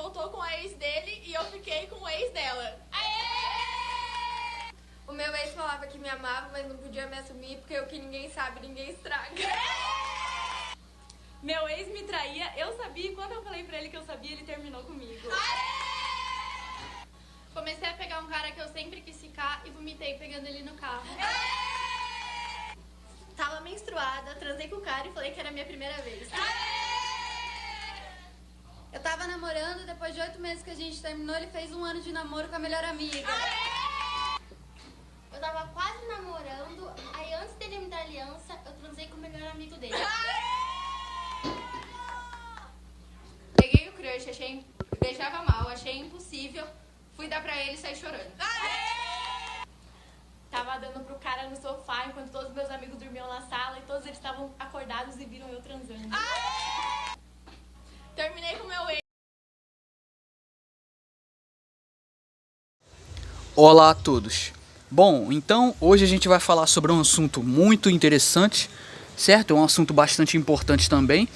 voltou com a ex dele e eu fiquei com o ex dela. Aê! O meu ex falava que me amava, mas não podia me assumir porque o que ninguém sabe, ninguém estraga. Meu ex me traía, eu sabia e quando eu falei pra ele que eu sabia, ele terminou comigo. Aê! Comecei a pegar um cara que eu sempre quis ficar e vomitei pegando ele no carro. Aê! Tava menstruada, transei com o cara e falei que era a minha primeira vez. Aê! Eu tava namorando, depois de 8 meses que a gente terminou, ele fez 1 ano de namoro com a melhor amiga. Aê! Eu tava quase namorando, aí antes dele me dar aliança, eu transei com o melhor amigo dele. Peguei o crush, deixava mal, achei impossível, fui dar pra ele e saí chorando. Aê! Tava dando pro cara no sofá enquanto todos meus amigos dormiam na sala e todos eles estavam acordados e viram eu transando. Aê! Terminei com meu ex. Olá a todos. Bom, então hoje a gente vai falar sobre um assunto muito interessante, certo? É um assunto bastante importante também.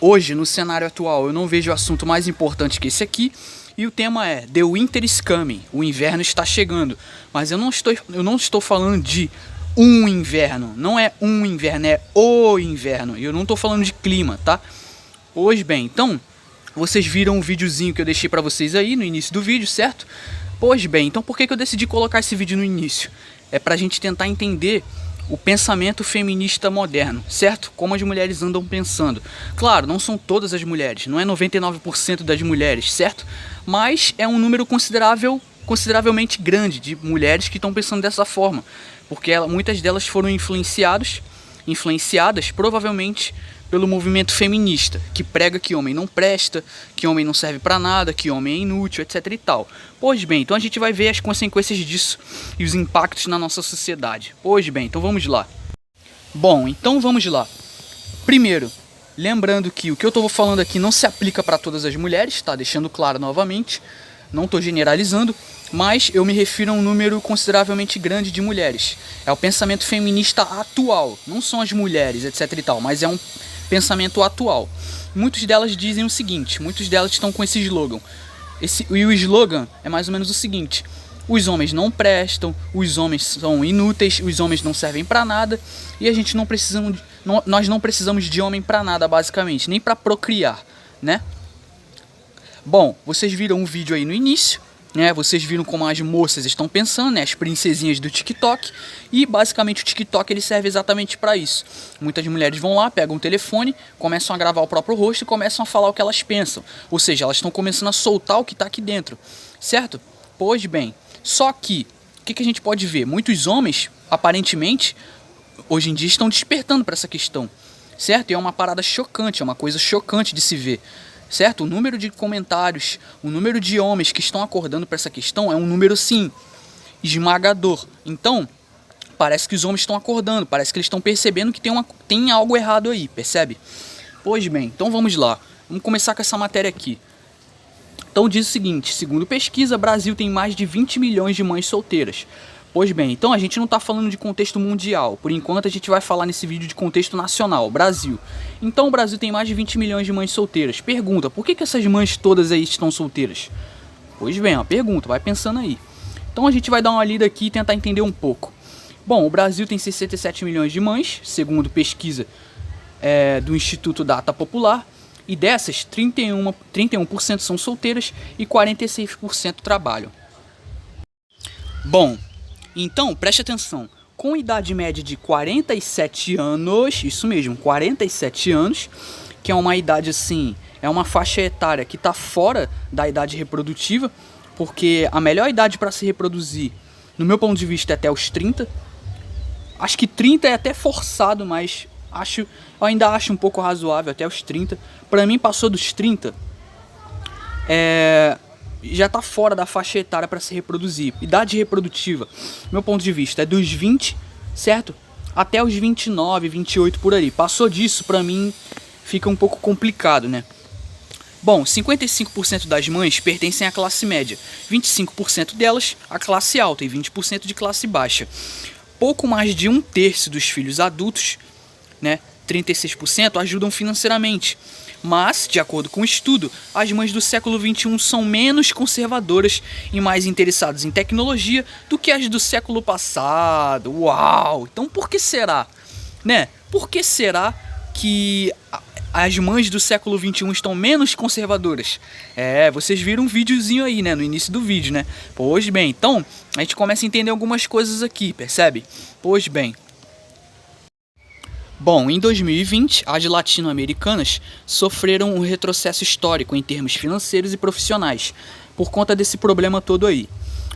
Hoje, no cenário atual, eu não vejo assunto mais importante que esse aqui. E o tema é The Winter is Coming, o inverno está chegando. Mas eu não estou falando de um inverno, não é um inverno, é o inverno. E eu não estou falando de clima, tá? Pois bem, então, vocês viram o videozinho que eu deixei pra vocês aí no início do vídeo, certo? Pois bem, então por que eu decidi colocar esse vídeo no início? É pra gente tentar entender o pensamento feminista moderno, certo? Como as mulheres andam pensando. Claro, não são todas as mulheres, não é 99% das mulheres, certo? Mas é um número consideravelmente grande de mulheres que estão pensando dessa forma. Porque muitas delas foram influenciadas provavelmente pelo movimento feminista, que prega que homem não presta, que homem não serve pra nada, que homem é inútil, etc e tal. Pois bem, então a gente vai ver as consequências disso e os impactos na nossa sociedade. Pois bem, então vamos lá. Bom, então vamos lá. Primeiro, lembrando que o que eu estou falando aqui não se aplica para todas as mulheres, tá? Deixando claro novamente, não estou generalizando, mas eu me refiro a um número consideravelmente grande de mulheres. É o pensamento feminista atual, não são as mulheres, etc e tal, mas é um pensamento atual. Muitas delas dizem o seguinte, muitas delas estão com esse slogan. E o slogan é mais ou menos o seguinte: os homens não prestam, os homens são inúteis, os homens não servem pra nada e a gente nós não precisamos de homem pra nada, basicamente, nem pra procriar, né? Bom, vocês viram um vídeo aí no início, né? Vocês viram como as moças estão pensando, né? As princesinhas do TikTok. E basicamente o TikTok ele serve exatamente para isso. Muitas mulheres vão lá, pegam o telefone, começam a gravar o próprio rosto e começam a falar o que elas pensam. Ou seja, elas estão começando a soltar o que está aqui dentro, certo? Pois bem, só que o que a gente pode ver? Muitos homens, aparentemente, hoje em dia estão despertando para essa questão, certo? E é uma parada chocante, é uma coisa chocante de se ver. Certo? O número de comentários, o número de homens que estão acordando para essa questão é um número, sim, esmagador. Então, parece que os homens estão acordando, parece que eles estão percebendo que tem algo errado aí, percebe? Pois bem, então vamos lá. Vamos começar com essa matéria aqui. Então diz o seguinte: segundo pesquisa, Brasil tem mais de 20 milhões de mães solteiras. Pois bem, então a gente não está falando de contexto mundial. Por enquanto a gente vai falar nesse vídeo de contexto nacional, Brasil. Então o Brasil tem mais de 20 milhões de mães solteiras. Pergunta, por que essas mães todas aí estão solteiras? Pois bem, uma pergunta, vai pensando aí. Então a gente vai dar uma lida aqui e tentar entender um pouco. Bom, o Brasil tem 67 milhões de mães, segundo pesquisa do Instituto Data Popular. E dessas, 31% são solteiras e 46% trabalham. Bom, então, preste atenção, com idade média de 47 anos, isso mesmo, 47 anos, que é uma idade assim, é uma faixa etária que está fora da idade reprodutiva, porque a melhor idade para se reproduzir, no meu ponto de vista, é até os 30. Acho que 30 é até forçado, mas eu ainda acho um pouco razoável até os 30. Para mim, passou dos 30, já está fora da faixa etária para se reproduzir. Idade reprodutiva, meu ponto de vista, é dos 20, certo? Até os 29, 28 por aí. Passou disso, para mim, fica um pouco complicado, né? Bom, 55% das mães pertencem à classe média, 25% delas à classe alta e 20% de classe baixa. Pouco mais de 1/3 dos filhos adultos, né, 36% ajudam financeiramente. Mas, de acordo com o estudo, as mães do século XXI são menos conservadoras e mais interessadas em tecnologia do que as do século passado. Uau! Então por que será? Né? Por que será que as mães do século XXI estão menos conservadoras? Vocês viram um videozinho aí, né? No início do vídeo, né? Pois bem, então a gente começa a entender algumas coisas aqui, percebe? Pois bem. Bom, em 2020, as latino-americanas sofreram um retrocesso histórico em termos financeiros e profissionais, por conta desse problema todo aí.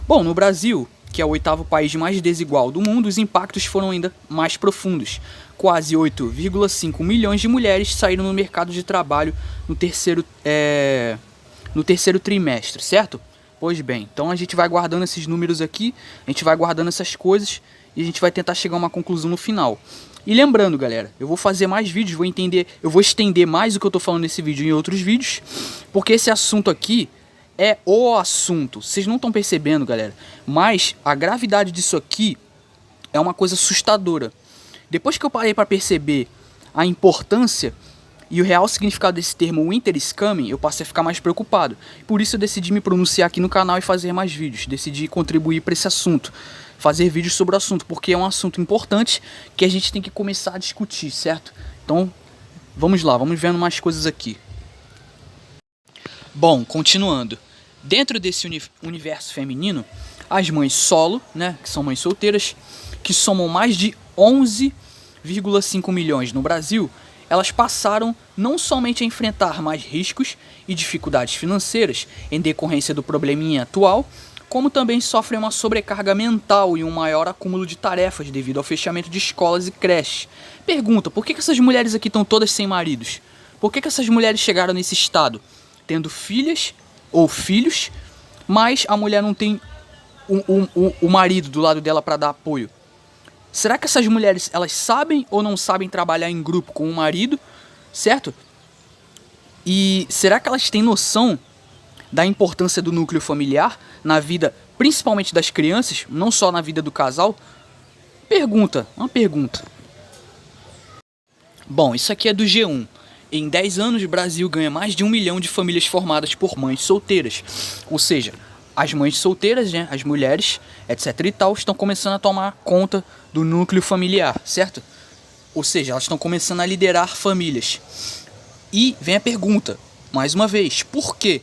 Bom, no Brasil, que é o 8º país mais desigual do mundo, os impactos foram ainda mais profundos. Quase 8,5 milhões de mulheres saíram no mercado de trabalho no terceiro trimestre, certo? Pois bem, então a gente vai guardando esses números aqui, a gente vai guardando essas coisas e a gente vai tentar chegar a uma conclusão no final. E lembrando, galera, eu vou fazer mais vídeos, eu vou estender mais o que eu tô falando nesse vídeo em outros vídeos, porque esse assunto aqui é o assunto. Vocês não estão percebendo, galera, mas a gravidade disso aqui é uma coisa assustadora. Depois que eu parei para perceber a importância e o real significado desse termo Winter is Coming, eu passei a ficar mais preocupado. Por isso eu decidi me pronunciar aqui no canal e fazer mais vídeos, decidi contribuir para esse assunto. Fazer vídeos sobre o assunto, porque é um assunto importante que a gente tem que começar a discutir, certo? Então, vamos lá, vamos vendo mais coisas aqui. Bom, continuando. Dentro desse universo feminino, as mães solo, né, que são mães solteiras, que somam mais de 11,5 milhões no Brasil, elas passaram não somente a enfrentar mais riscos e dificuldades financeiras em decorrência do probleminha atual, como também sofrem uma sobrecarga mental e um maior acúmulo de tarefas devido ao fechamento de escolas e creches. Pergunta, por que essas mulheres aqui estão todas sem maridos? Por que essas mulheres chegaram nesse estado? Tendo filhas ou filhos, mas a mulher não tem o marido do lado dela para dar apoio. Será que essas mulheres, elas sabem ou não sabem trabalhar em grupo com o marido, certo? E será que elas têm noção da importância do núcleo familiar na vida, principalmente das crianças, não só na vida do casal? Uma pergunta. Bom, isso aqui é do G1. Em 10 anos, o Brasil ganha mais de 1 milhão de famílias formadas por mães solteiras. Ou seja, as mães solteiras, né, as mulheres, etc e tal, estão começando a tomar conta do núcleo familiar, certo? Ou seja, elas estão começando a liderar famílias. E vem a pergunta, mais uma vez, por quê?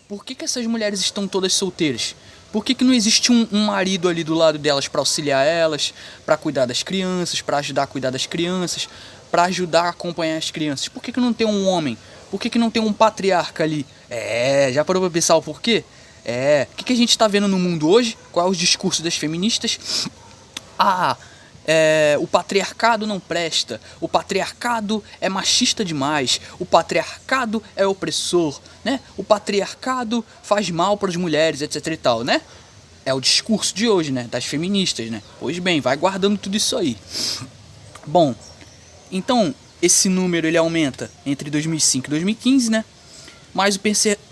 Por que essas mulheres estão todas solteiras? Por que não existe um marido ali do lado delas para auxiliar elas, para cuidar das crianças, para ajudar a cuidar das crianças, para ajudar a acompanhar as crianças? Por que não tem um homem? Por que não tem um patriarca ali? Já parou para pensar o porquê? O que a gente está vendo no mundo hoje? Qual é o discurso das feministas? O patriarcado não presta, o patriarcado é machista demais, o patriarcado é opressor, né? O patriarcado faz mal para as mulheres, etc e tal, né? É o discurso de hoje, né? Das feministas, né? Pois bem, vai guardando tudo isso aí. Bom, então esse número ele aumenta entre 2005 e 2015, né? Mas o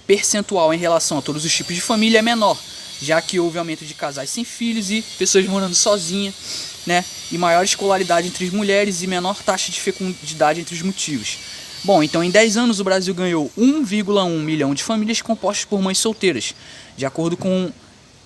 percentual em relação a todos os tipos de família é menor, já que houve aumento de casais sem filhos e pessoas morando sozinhas, né? E maior escolaridade entre as mulheres e menor taxa de fecundidade entre os motivos. Bom, então em 10 anos o Brasil ganhou 1,1 milhão de famílias compostas por mães solteiras, de acordo com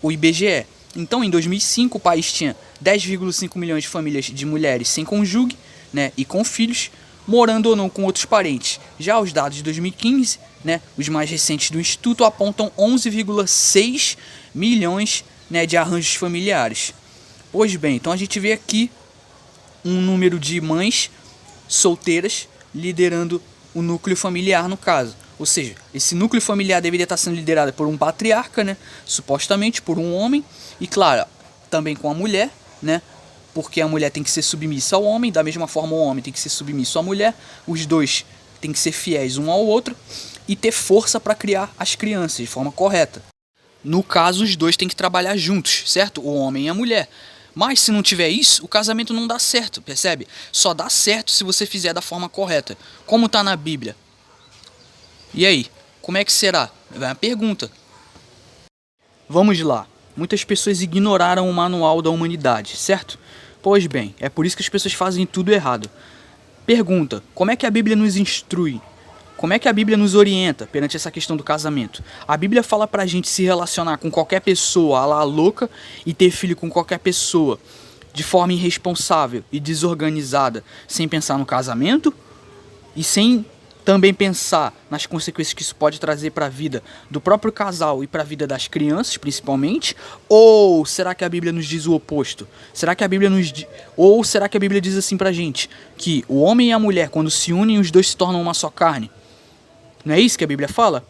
o IBGE. Então em 2005 o país tinha 10,5 milhões de famílias de mulheres sem cônjuge, né, e com filhos, morando ou não com outros parentes. Já os dados de 2015, né, os mais recentes do Instituto, apontam 11,6 milhões, né, de arranjos familiares. Pois bem, então a gente vê aqui um número de mães solteiras liderando o núcleo familiar no caso. Ou seja, esse núcleo familiar deveria estar sendo liderado por um patriarca, né, supostamente por um homem, e claro, também com a mulher, né, porque a mulher tem que ser submissa ao homem, da mesma forma o homem tem que ser submisso à mulher, os dois têm que ser fiéis um ao outro e ter força para criar as crianças de forma correta. No caso, os dois têm que trabalhar juntos, certo? O homem e a mulher. Mas se não tiver isso, o casamento não dá certo, percebe? Só dá certo se você fizer da forma correta, como está na Bíblia. E aí, como é que será? É uma pergunta. Vamos lá. Muitas pessoas ignoraram o manual da humanidade, certo? Pois bem, é por isso que as pessoas fazem tudo errado. Pergunta: como é que a Bíblia nos instrui? Como é que a Bíblia nos orienta perante essa questão do casamento? A Bíblia fala pra gente se relacionar com qualquer pessoa, a lá louca, e ter filho com qualquer pessoa de forma irresponsável e desorganizada, sem pensar no casamento e sem também pensar nas consequências que isso pode trazer para a vida do próprio casal e para a vida das crianças, principalmente? Ou será que a Bíblia nos diz o oposto? Será que a Bíblia ou será que a Bíblia diz assim pra gente, que o homem e a mulher, quando se unem, os dois se tornam uma só carne? Não é isso que a Bíblia fala?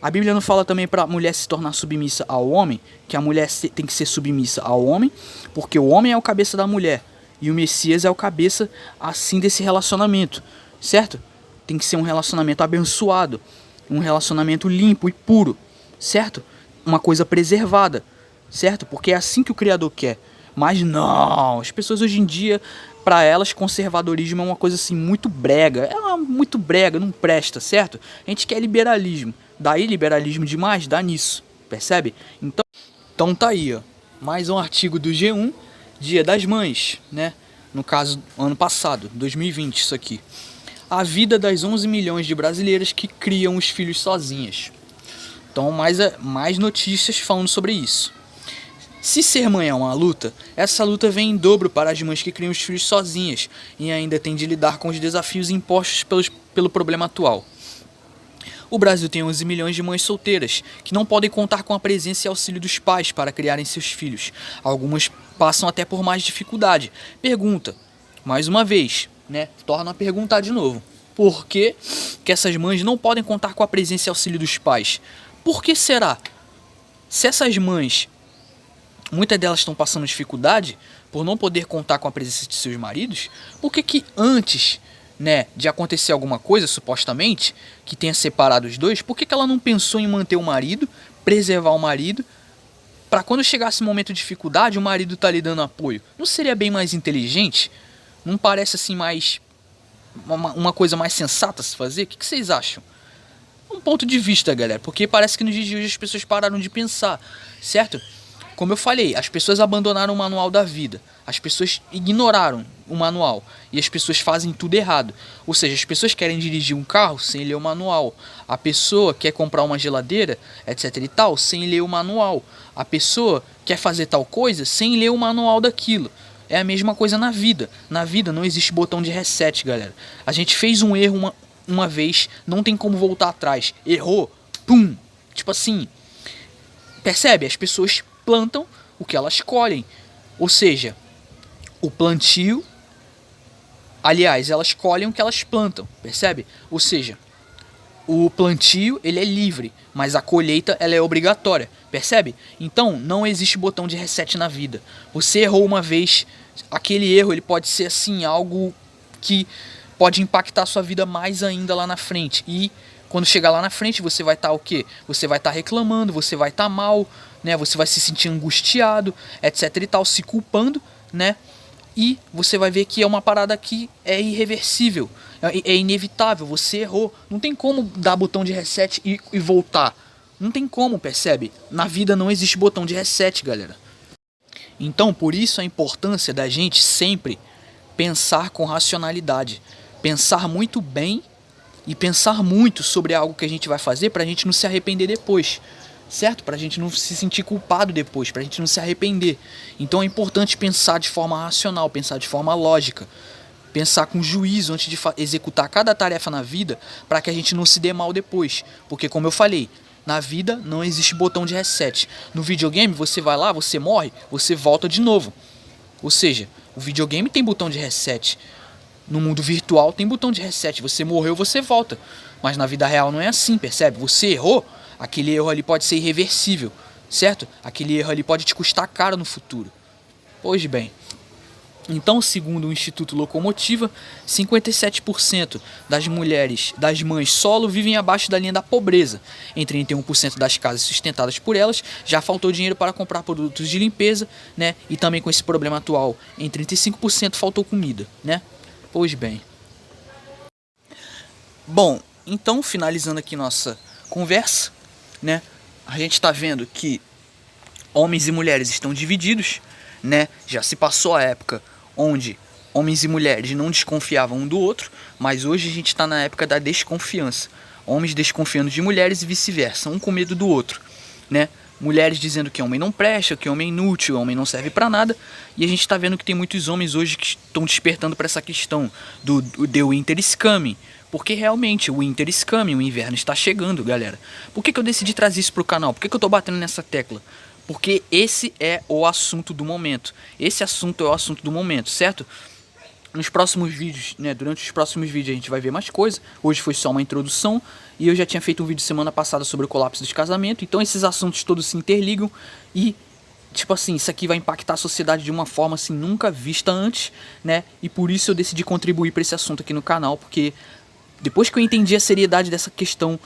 A Bíblia não fala também para a mulher se tornar submissa ao homem, que a mulher tem que ser submissa ao homem, porque o homem é o cabeça da mulher e o Messias é o cabeça assim desse relacionamento, certo? Tem que ser um relacionamento abençoado, um relacionamento limpo e puro, certo? Uma coisa preservada, certo? Porque é assim que o Criador quer. Mas não, as pessoas hoje em dia, para elas, conservadorismo é uma coisa assim muito brega. É muito brega, não presta, certo? A gente quer liberalismo. Daí liberalismo demais, dá nisso, percebe? Então tá aí, ó, mais um artigo do G1, Dia das Mães, né? No caso, ano passado, 2020, isso aqui. A vida das 11 milhões de brasileiras que criam os filhos sozinhas. Então, mais notícias falando sobre isso. Se ser mãe é uma luta, essa luta vem em dobro para as mães que criam os filhos sozinhas e ainda têm de lidar com os desafios impostos pelo problema atual. O Brasil tem 11 milhões de mães solteiras, que não podem contar com a presença e auxílio dos pais para criarem seus filhos. Algumas passam até por mais dificuldade. Pergunta, mais uma vez, né? Torna a perguntar de novo. Por que essas mães não podem contar com a presença e auxílio dos pais? Por que será? Se essas mães, muitas delas estão passando dificuldade por não poder contar com a presença de seus maridos, por que antes, né, de acontecer alguma coisa, supostamente, que tenha separado os dois, por que ela não pensou em manter o marido, preservar o marido, para quando chegasse um momento de dificuldade, o marido tá lhe dando apoio? Não seria bem mais inteligente? Não parece assim mais uma coisa mais sensata a se fazer? O que vocês acham? Um ponto de vista, galera, porque parece que nos dias de hoje as pessoas pararam de pensar, certo? Como eu falei, as pessoas abandonaram o manual da vida. As pessoas ignoraram o manual. E as pessoas fazem tudo errado. Ou seja, as pessoas querem dirigir um carro sem ler o manual. A pessoa quer comprar uma geladeira, etc e tal, sem ler o manual. A pessoa quer fazer tal coisa sem ler o manual daquilo. É a mesma coisa na vida. Na vida não existe botão de reset, galera. A gente fez um erro uma vez, não tem como voltar atrás. Errou, pum. Tipo assim, percebe? As pessoas plantam o que elas colhem, ou seja, o plantio, aliás, elas colhem o que elas plantam, percebe? Ou seja, o plantio ele é livre, mas a colheita ela é obrigatória, percebe? Então não existe botão de reset na vida. Você errou uma vez, aquele erro ele pode ser assim algo que pode impactar a sua vida mais ainda lá na frente. E quando chegar lá na frente você vai estar o quê? Você vai estar reclamando, você vai estar mal, né? Você vai se sentir angustiado, etc e tal, se culpando, né? E você vai ver que é uma parada que é irreversível, é inevitável, você errou. Não tem como dar botão de reset e voltar. Não tem como, percebe? Na vida não existe botão de reset, galera. Então, por isso a importância da gente sempre pensar com racionalidade. Pensar muito bem e pensar muito sobre algo que a gente vai fazer pra gente não se arrepender depois. Certo? Pra gente não se sentir culpado depois, pra gente não se arrepender. Então é importante pensar de forma racional, pensar de forma lógica. Pensar com juízo antes de executar cada tarefa na vida, para que a gente não se dê mal depois. Porque como eu falei, na vida não existe botão de reset. No videogame você vai lá, você morre, você volta de novo. Ou seja, o videogame tem botão de reset. No mundo virtual tem botão de reset. Você morreu, você volta. Mas na vida real não é assim, percebe? Você errou, aquele erro ali pode ser irreversível, certo? Aquele erro ali pode te custar caro no futuro. Pois bem, então, segundo o Instituto Locomotiva, 57% das mulheres, das mães solo, vivem abaixo da linha da pobreza. Em 31% das casas sustentadas por elas, já faltou dinheiro para comprar produtos de limpeza, né? E também com esse problema atual, em 35% faltou comida, né? Pois bem. Bom, então, finalizando aqui nossa conversa, né? A gente está vendo que homens e mulheres estão divididos, né? Já se passou a época onde homens e mulheres não desconfiavam um do outro, mas hoje a gente está na época da desconfiança. Homens desconfiando de mulheres e vice-versa, um com medo do outro, né? Mulheres dizendo que homem não presta, que homem é inútil, homem não serve pra nada. E a gente tá vendo que tem muitos homens hoje que estão despertando para essa questão do The Winter is Coming. Porque realmente o Winter is Coming, o inverno está chegando, galera. Por que eu decidi trazer isso pro canal? Por que eu tô batendo nessa tecla? Porque esse é o assunto do momento. Esse assunto é o assunto do momento, certo? Nos próximos vídeos, né, durante os próximos vídeos a gente vai ver mais coisas. Hoje foi só uma introdução e eu já tinha feito um vídeo semana passada sobre o colapso dos casamentos. Então esses assuntos todos se interligam e, tipo assim, isso aqui vai impactar a sociedade de uma forma assim nunca vista antes, né? E por isso eu decidi contribuir para esse assunto aqui no canal, porque depois que eu entendi a seriedade dessa questão,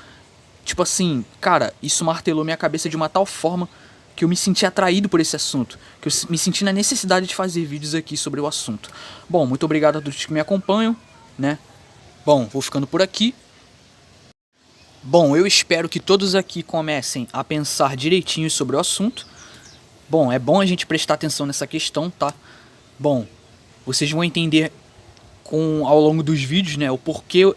tipo assim, cara, isso martelou minha cabeça de uma tal forma que eu me senti atraído por esse assunto, que eu me senti na necessidade de fazer vídeos aqui sobre o assunto. Bom, muito obrigado a todos que me acompanham, né? Bom, vou ficando por aqui. Bom, eu espero que todos aqui comecem a pensar direitinho sobre o assunto. Bom, é bom a gente prestar atenção nessa questão, tá? Bom, vocês vão entender ao longo dos vídeos, né, o porquê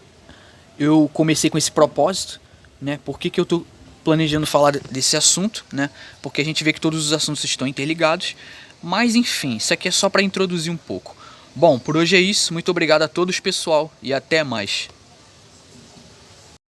eu comecei com esse propósito, né? Por que eu tô planejando falar desse assunto, né? Porque a gente vê que todos os assuntos estão interligados. Mas enfim, isso aqui é só para introduzir um pouco. Bom, por hoje é isso. Muito obrigado a todos, pessoal, e até mais.